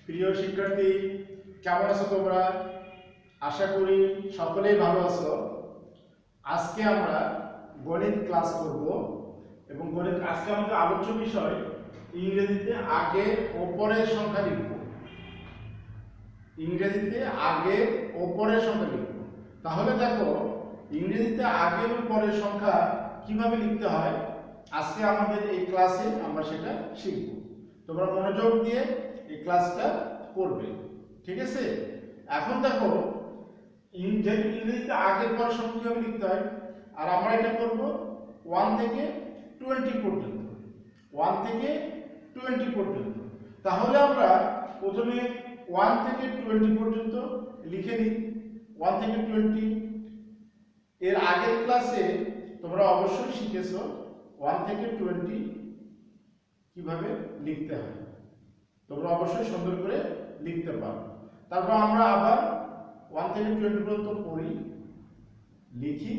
প্রিয় শিক্ষার্থী, কেমন আছো তোমরা? আশা করি সকলেই ভালো আছো। আজকে আমরা গণিত ক্লাস করব এবং আজকে আমাদের আলোচ্য বিষয় ইংরেজিতে আগের ও পরের সংখ্যা লিখব। ইংরেজিতে আগের ও পরের সংখ্যা লিখব। তাহলে দেখো, ইংরেজিতে আগের ও পরের সংখ্যা কিভাবে লিখতে হয় আজকে আমাদের এই ক্লাসে আমরা সেটা শিখব। তোমরা মনোযোগ দিয়ে এই ক্লাসটা করবে, ঠিক আছে? এখন দেখো, ইংরেজিতে আগের পরের সংখ্যা কিভাবে লিখতে হয়, আর আমরা এটা করব 1 থেকে 20 পর্যন্ত। 1 থেকে 20 পর্যন্ত। তাহলে আমরা প্রথমে 1 থেকে 20 পর্যন্ত লিখে নিই। 1 থেকে 20। এর আগের ক্লাসে তোমরা অবশ্যই শিখেছো 1 থেকে 20 কিভাবে লিখতে হয়। তোমরা অবশ্যই সুন্দর করে লিখতে পারো। তারপর আমরা আবার 1 থেকে 20 পর্যন্ত পড়ি, লিখি,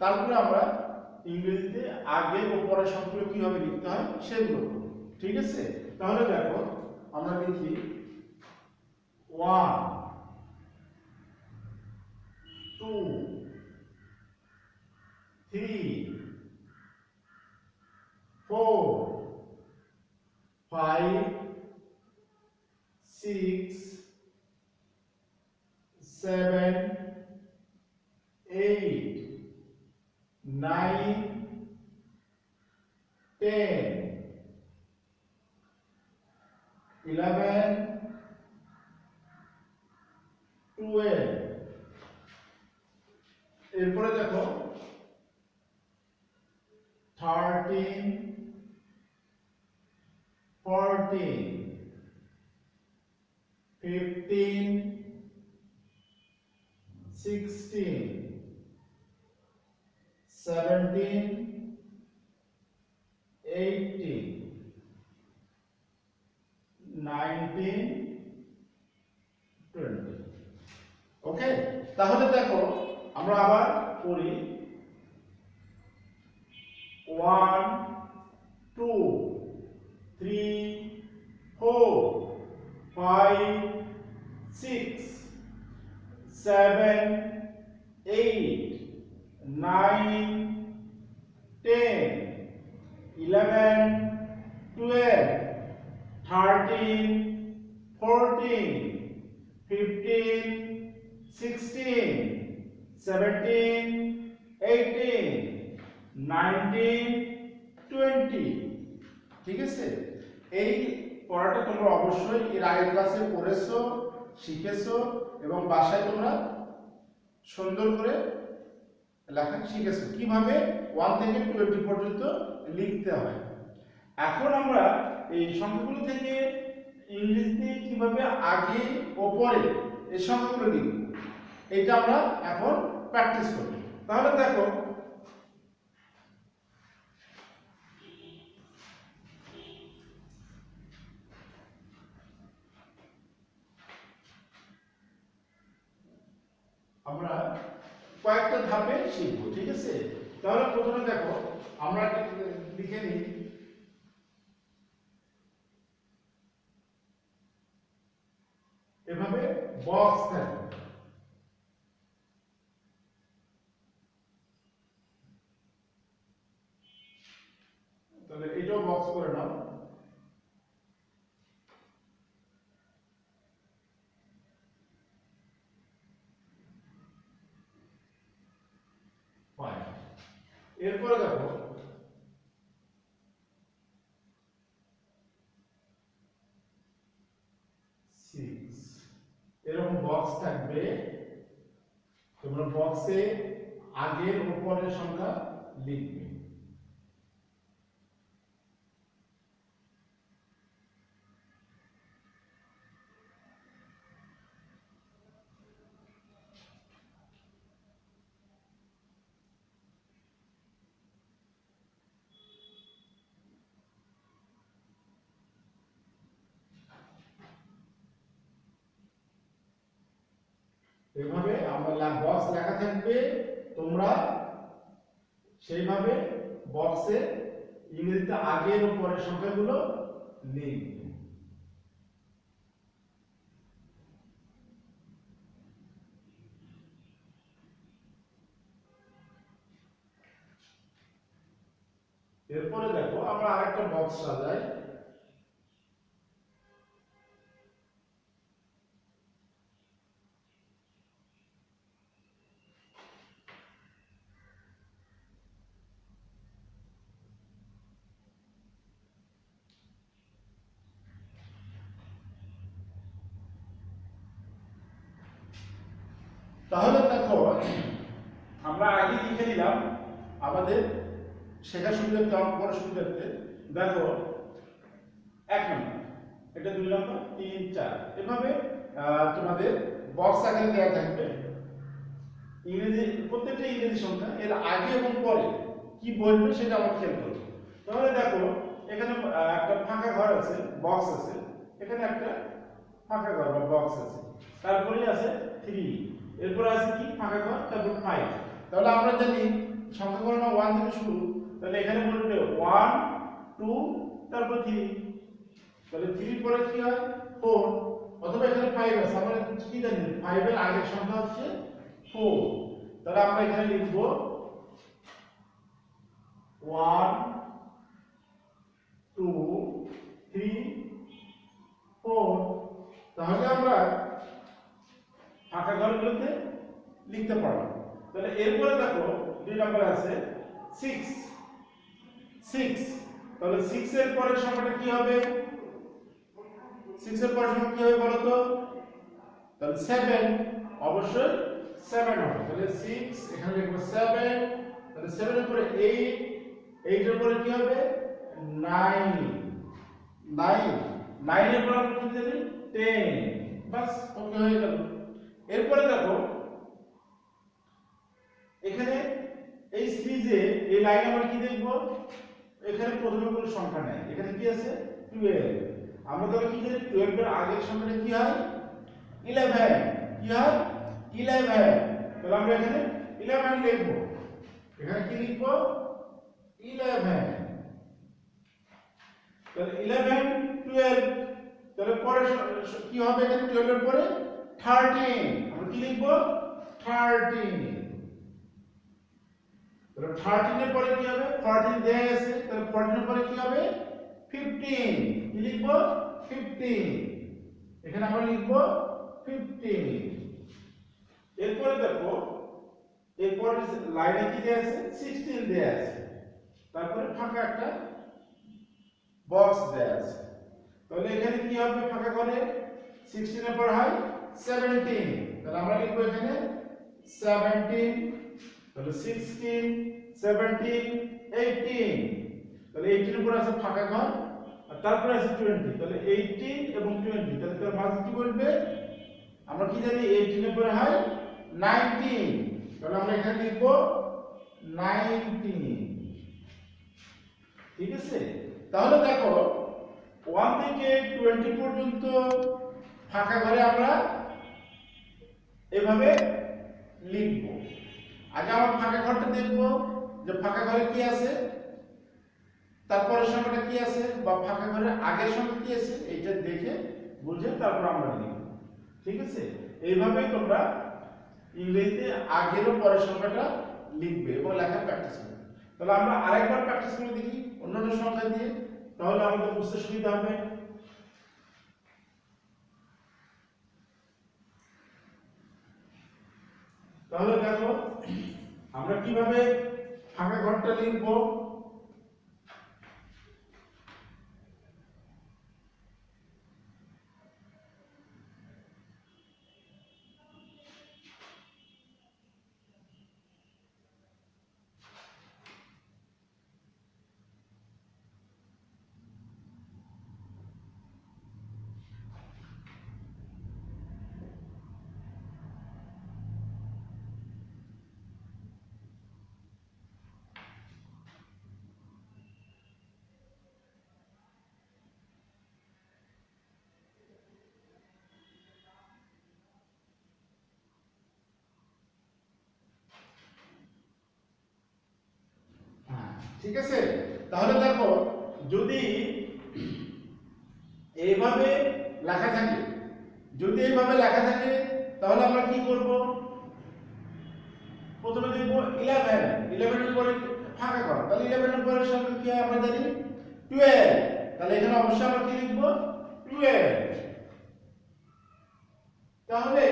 তারপরে আমরা ইংরেজিতে আগের ও পরের সংখ্যাগুলো কিভাবে লিখতে হয় সেগুলো করব, ঠিক আছে? তাহলে দেখো, আমরা লিখি 1 2 3 4 5 6 7 8 9 10 11 12। এরপরে দেখো 13 14 15 16 17 18 19 20। ওকে, তাহলে দেখো আমরা আবার পড়ি 1 2 3 4 5 6 7 8 9 10 11 12 13 14 15 16 17 18 19 20। ঠিক আছে? এই পড়াটা তোমরা অবশ্যই এর আগের ক্লাসে পড়েছো, শিখেছো এবং বাসায় তোমরা সুন্দর করে লেখা শিখেছো কিভাবে 1 থেকে 20 পর্যন্ত লিখতে হয়। এখন আমরা এই সংখ্যাগুলো থেকে ইংরেজিতে কিভাবে আগে ও পরে এই সংখ্যাগুলো লিখব, এটা আমরা এখন প্র্যাকটিস করব। তাহলে দেখো, আমরা কয়েকটা ধাপে শিখব, ঠিক আছে? তাহলে প্রথমে দেখো, আমরা লিখে নিই এভাবে বক্স থাকবে। তাহলে এটাও বক্স করে নাও। এরপরে দেখো, এরকম বক্স থাকবে। তোমরা বক্সে আগের ও পরের সংখ্যা লিখবে। এভাবে আমরা বক্স লেখা থাকবে, তোমরা সেইভাবে বক্সে ইংরেজিতে আগের ও পরের সংখ্যাগুলো লিখবে। এরপরে দেখো আমরা আরেকটা বক্স সাজাই। তাহলে দেখো আমরা আগে লিখে নিলাম আমাদের শেখার সুবিধার্থে, অঙ্ক করার সুবিধার্থে। দেখো 1 নম্বর, এটা 2 নম্বর, 3, 4 এভাবে তোমাদের বক্স আকারে দেওয়া থাকবে। ইংরেজি প্রত্যেকটা ইংরেজি সংখ্যা এর আগে এবং পরে কি বলবে সেটা আমরা খেয়াল করব। তাহলে দেখো এখানে একটা ফাঁকা ঘর আছে, বক্স আছে, এখানে একটা ফাঁকা ঘর বা বক্স আছে, তারপরে আছে 3, এরপর আছে কি ফাঁকা ঘর, তারপর 5। তাহলে আমরা জানি সংখ্যা গণনা 1 থেকে শুরু, তাহলে এখানে বলবে 1 2 তারপর 3, তাহলে 3 পরে কি হয় 4, অথবা এখানে 5 আছে, আমরা কি জানি 5 এর আগের সংখ্যা হচ্ছে 4, তাহলে আমরা এখানে লিখব 1 2 3 4। তাহলে আমরা ফাঁকা ঘরগুলোতে লিখতে পারবো। তাহলে এরপরে দেখো 2 নম্বরে আছে 6, তাহলে 6 এর পরের সংখ্যাটা কি হবে? 6 এর পরের সংখ্যা কি হবে বলো তো? তাহলে 7, অবশ্যই 7 হবে। তাহলে 6 এখানে লিখব 7, তাহলে 7 এর পরে 8, 8 এর পরে কি হবে 9, 9 এর পরে আমরা কি জানি 10, বাস ওকে হয়ে গেল। এরপরে দেখো এখানে এই সিরিজে এই লাইনে আমরা কি দেখব? এখানে প্রথমে কোনো সংখ্যা নাই, এখানে কি আছে 12। আমরা তাহলে কি জানি 12 এর আগের সংখ্যাটা কি হয় 11, কি হয় 11। তাহলে আমরা এখানে 11 লিখব, এখানে কি লিখব 11। তাহলে 11 12, তাহলে পরে কি হবে এখানে 12 এর পরে 13, আমরা কি লিখব 13। তাহলে 13 এর পরে কি হবে 14 দেয়া আছে, তাহলে 14 এর পরে কি হবে 15, কি লিখব 15, এখানে আমরা লিখব 15। এরপরে দেখো এরপরে লাইনে কি দেয়া আছে 16 দেয়া আছে, তারপরে ফাঁকা একটা বক্স দেয়া আছে। তাহলে এখানে কি হবে ফাঁকা ঘরে 16 এর পর হয় 17, তাহলে আমরা লিখব এখানে 17, তাহলে 16 17 18, তাহলে 18 এর পর আছে ফাঁকা ঘর, আর তারপরে আছে 20, তাহলে 18 এবং 20, তাহলে তার মাঝে কি বলবে আমরা কি জানি 18 এর পরে হয় 19, তাহলে আমরা এখানে লিখব 19, ঠিক আছে। তাহলে দেখো 1 থেকে 20 পর্যন্ত ফাঁকা ঘরে আমরা এভাবে লিখব। আগে আমরা ফাঁকা ঘরটা দেখব যে ফাঁকা ঘরে কি আছে, তারপরের সংখ্যাটা কি আছে, বা ফাঁকা ঘরের আগের সংখ্যা কি আছে, এইটা দেখে বুঝে তারপর আমরা লিখব, ঠিক আছে। এইভাবেই তোমরা ইংরেজিতে আগের ও পরের সংখ্যাটা লিখবে এবং লেখার প্র্যাকটিস করবে। তাহলে আমরা আরেকবার প্র্যাকটিস করে দেখি অন্যান্য সংখ্যা দিয়ে, তাহলে আমাদের বুঝতে সুবিধা হবে। তাহলে দেখো আমরা কিভাবে ফাঁকা ঘরটা লিখব। ঠিক আছে। তাহলে দেখো যদি এইভাবে লেখা থাকে, তাহলে আমরা কি করব? প্রথমে দেখব 11 এর পরে ফাঁকা ঘর, তাহলে 11 এর পরের সংখ্যা কি হয় আমরা জানি 12, তাহলে এখানে অবশ্যই আমরা কি লিখব 12। তাহলে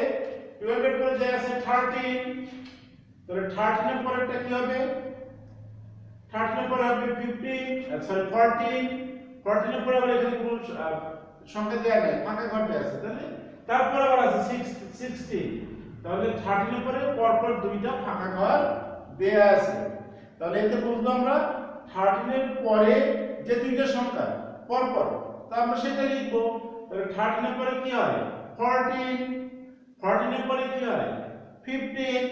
12 এর পরে যে আছে 13, তাহলে 13 এর পরেরটা কি হবে 13 এর পরে হবে 15 সরি 14, 14 এর পরে আবার এখানে কোনো সংখ্যা দেয়া নেই, ফাঁকা ঘর দেয়া আছে, তাহলে তারপর আবার আছে 16, তাহলে 13 এর পরে পরপর দুইটা ফাঁকা ঘর দেয়া আছে। তাহলে এতে বুঝলাম আমরা 13 এর পরে যে দুইটা সংখ্যা পরপর, তা আমরা সেটা লিখব। তাহলে 13 এর পরে কি হয় 14, 14 এর পরে কি হয় 15,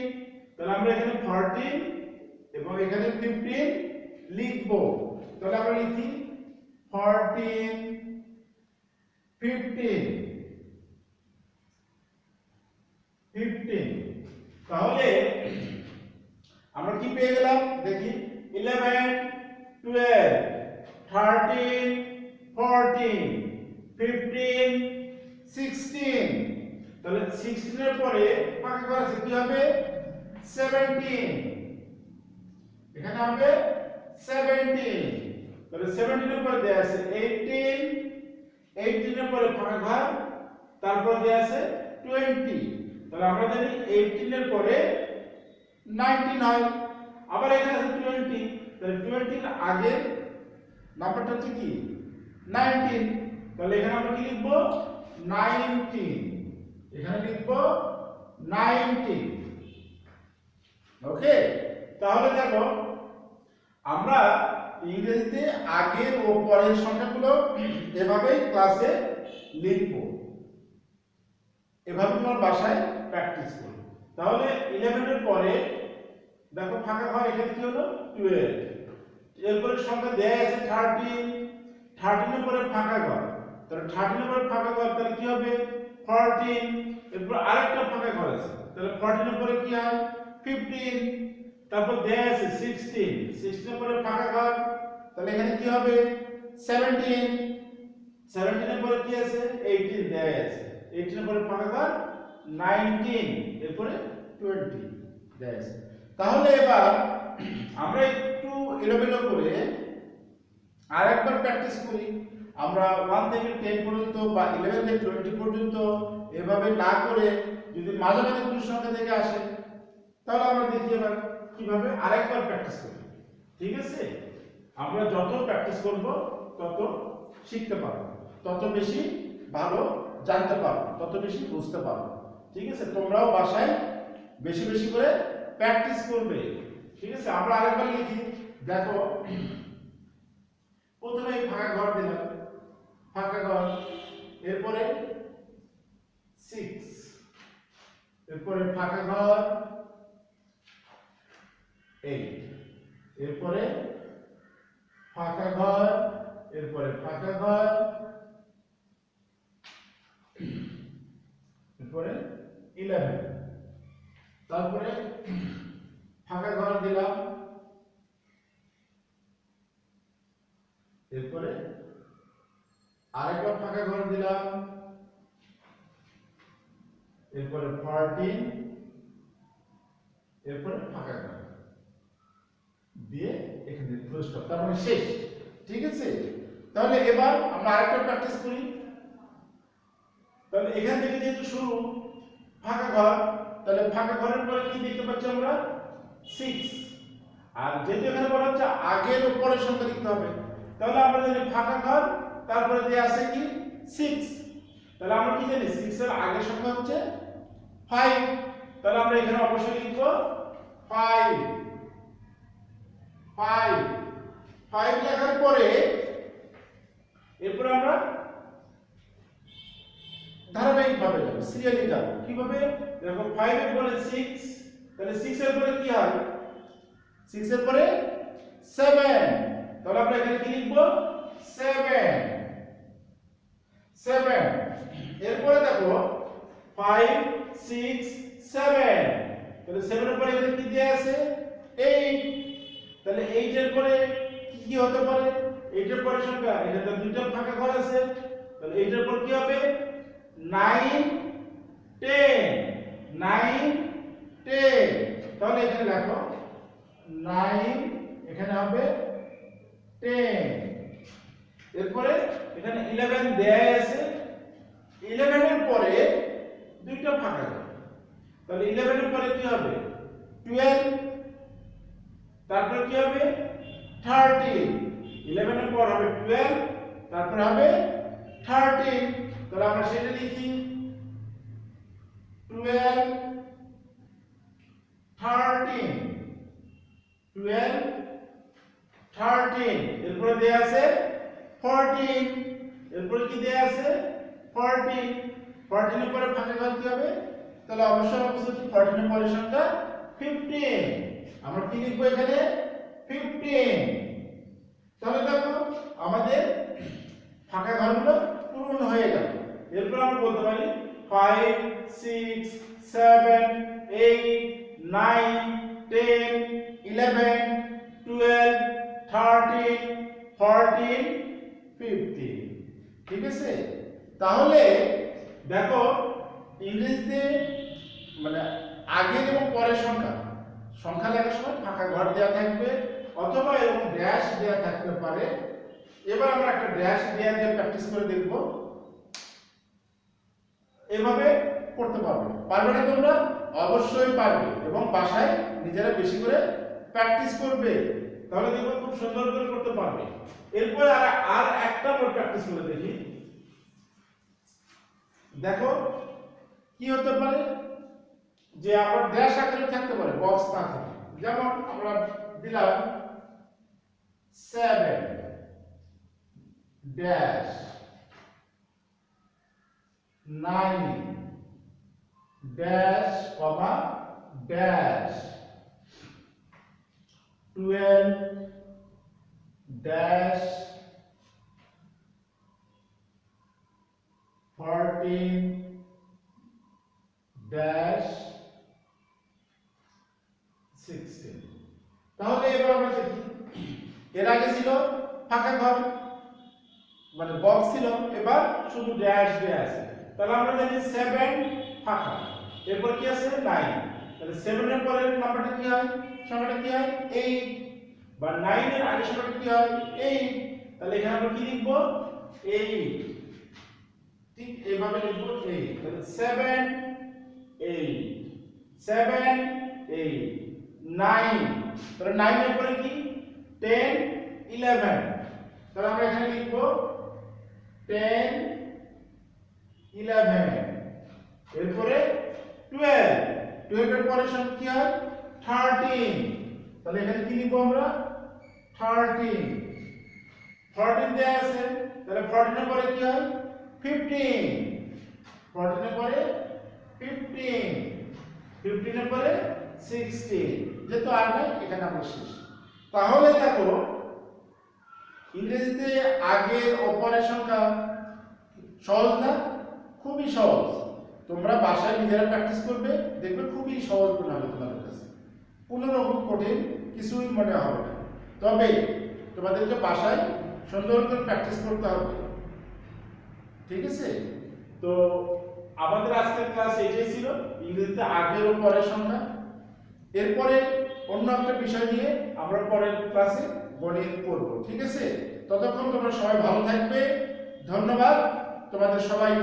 তাহলে আমরা এখানে 14 এবং এখানে 15 লিখব। তাহলে আমরা লিখি 14 15। তাহলে আমরা কি পেয়ে গেলাম দেখি 11 12 13 14 15 16, তাহলে 16 এর পরে ফাঁকা ঘর আছে কি হবে 17, এখানে হবে 17, তাহলে 17 এর পরে দেয়া আছে 18, 18 এর পরে ফাঁকা ঘর, তারপর দেয়া আছে 20, তাহলে আমরা জানি 18 এর পরে 19 হয়, আবার এখানে আছে 20, তাহলে 20 এর আগে নাম্বারটা হচ্ছে কি 19, তাহলে এখানে আমরা কি লিখব 19, এখানে লিখব 19। ওকে, তাহলে দেখো আমরা ইংরেজিতে আগের ও পরের সংখ্যাগুলো এভাবেই ক্লাসে লিখব, এভাবে তোমার বাসায় প্র্যাকটিস করো। তাহলে 11 এর পরে দেখো ফাঁকা ঘর এখানে কি হলো 12, এরপরে সংখ্যা দেয়া আছে 13, 13 এর পরে ফাঁকা ঘর, তাহলে 13 এর পরে ফাঁকা ঘর তাহলে কি হবে 14, এরপর আরেকটা ফাঁকা ঘর আছে, তাহলে 14 এর পরে কি হয় 15, তারপর দেয়া আছে 16, 16 এর পরে ফাঁকা ঘর, তাহলে এখানে কি হবে 17, 17 এর পরে কি আছে 18 দেয়া আছে, 18 এর পরে ফাঁকা ঘর 19, এরপরে 20 দেয়া আছে। তাহলে এবার আমরা একটু এলোমেলো করে আরেকবার প্র্যাকটিস করি। আমরা 1 থেকে 10 পর্যন্ত বা 11 থেকে 20 পর্যন্ত এভাবে না করে যদি মাঝামাঝি কোনো সংখ্যা থেকে আসে, তাহলে আমরা দেখি এবার কিভাবে আরেকবার প্র্যাকটিস করি। ঠিক আছে, আমরা যত প্র্যাকটিস করব তত শিখতে পারবো, তত বেশি ভালো জানতে পারবো, তত বেশি বুঝতে পারবো। ঠিক আছে, তোমরাও বাসায় বেশি বেশি করে প্র্যাকটিস করবে। ঠিক আছে, আমরা আরেকবার লিখি। দেখো প্রথমে ফাঁকা ঘর দিলাম, ফাঁকা ঘর, এরপরে 6, এরপরে ফাঁকা ঘর 8, এরপরে ফাঁকা ঘর, এরপরে ফাঁকা ঘর, এরপরে 11, তারপরে ফাঁকা ঘর দিলাম, এরপরে আরেকবার ফাঁকা ঘর দিলাম, এরপরে 14, এরপরে ফাঁকা ঘর দিয়ে এখানে ফুল স্টপ, তার মানে শেষ। ঠিক আছে, তাহলে এবার আমরা আরেকটা প্র্যাকটিস করি। তাহলে এখান থেকে যেহেতু শুরু ফাঁকা ঘর, তাহলে ফাঁকা ঘরের পরে কি দেখতে পাচ্ছি আমরা 6, আর যেহেতু এখানে বলা হচ্ছে আগের ও পরের সংখ্যা লিখতে হবে, তাহলে আমরা জানি ফাঁকা ঘর তারপরে দিয়ে আছে কি 6, তাহলে আমরা কি জানি 6 এর আগের সংখ্যা হচ্ছে 5, তাহলে আমরা এখানে অবশ্যই লিখব 5, 5 লেখার পরে এরপরে আমরা ধারাবাহিকভাবে যাব, সিরিয়ালি যাব। কিভাবে দেখো 5 এর পরে 6, তাহলে 6 এর পরে কি হয় 6 এর পরে 7, তাহলে আমরা এখানে কি লিখব 7, এরপরে দেখো 5 6 7, তাহলে 7 এর পরে এখানে কি দেয়া আছে 8, তাহলে 8 এর পরে কি হতে পারে 8 এর পরে সংখ্যা, এখানে তো দুইটা ফাঁকা ঘর আছে, তাহলে 8 এর পর কি হবে 9 10, তাহলে এখানে লেখো 9, এখানে হবে 10। এরপরে এখানে 11 দেয়া আছে, 11 এর পরে দুইটা ফাঁকা ঘর, তাহলে 11 এর পরে কি হবে 12, তারপর কি হবে 13, 11 এর পর হবে 12, তারপর হবে 13, তাহলে আমরা সেটা লিখি 12 13 12 13, এরপরে দেয়া আছে 14, এরপরে কি দেয়া আছে 14, 14 এর পরে ফাঁকা ঘর কি হবে, তাহলে অবশ্যই 14 এর পরের সংখ্যা 15, আমরা কি লিখবো এখানে 15। তাহলে দেখো আমাদের ফাঁকা ঘরগুলো পূরণ হয়ে গেল। এরপর আমরা বলতে পারি 5 6 7 8 9 10 11 12 13 14 15। ঠিক আছে, তাহলে দেখো ইংরেজিতে মানে আগের এবং পরের সংখ্যা লেখার সময় ফাঁকা ঘর দেওয়া থাকবে অথবা এরকম ড্যাশ দেওয়া থাকতে পারে। এবার আমরা একটা ড্যাশ দেওয়া দিয়ে প্র্যাকটিস করে দেখব, এভাবে করতে পারবে না তোমরা? অবশ্যই পারবে, এবং বাসায় নিজেরা বেশি করে প্র্যাকটিস করবে, তাহলে দেখবে খুব সুন্দর করে করতে পারবে। এরপর আর একটা আমরা প্র্যাকটিস করে দেখি। দেখো কি হতে পারে, যে আবার ড্যাশ আকারে থাকতে পারে, বক্স না থাকে। যেমন আমরা দিলাম 7 ড্যাশ 9 ড্যাশ কমা ড্যাশ 12 ড্যাশ 14 ড্যাশ 16। তাহলে এবার আমরা দেখি, এর আগে ছিল ফাঁকা ঘর মানে বক্স ছিল, এবার শুধু ড্যাশ দেয়া আছে। তাহলে আমরা জানি 7 ফাঁকা, এরপর কি আছে 9, তাহলে 7 এর পরের নাম্বারটা কি হয়, সংখ্যাটা কি হয় 8, বা 9 এর আগের সংখ্যাটা কি হয় 8, তাহলে এখানে আমরা কি লিখব 8, ঠিক এইভাবে লিখব 8, তাহলে 7 8 7 8 9, তাহলে 9 এর পরে কি 10 11, তাহলে আমরা এখানে লিখব 10 11, এরপরে 12 এর পরে সংখ্যা কি হয় 13, তাহলে এখানে কি লিখব আমরা 13 দেয়া আছে, তাহলে 14 এর পরে কি হয় 15, 14 এর পরে 15 এর পরে 16, যেহেতু আর নাই এখানে আমরা শেষ। তাহলে দেখো ইংরেজিতে আগের ও পরের সংখ্যা সহজ না? খুবই সহজ। তোমরা বাসায় নিজেরা প্র্যাকটিস করবে, দেখবে খুবই সহজ মনে হবে তোমাদের কাছে, কোনো রকম কঠিন কিছুই মনে হবে না। তবে তোমাদেরকে বাসায় সুন্দর করে প্র্যাকটিস করতে হবে, ঠিক আছে? তো আমাদের আজকের ক্লাস এটাই ছিল, ইংরেজিতে আগের ও পরের সংখ্যা। এরপরে অন্য একটা বিষয় নিয়ে আমরা পরের ক্লাসে গণিত পড়ব, ঠিক আছে? ততক্ষণ তোমরা সবাই ভালো থাকবে। ধন্যবাদ তোমাদের সবাই।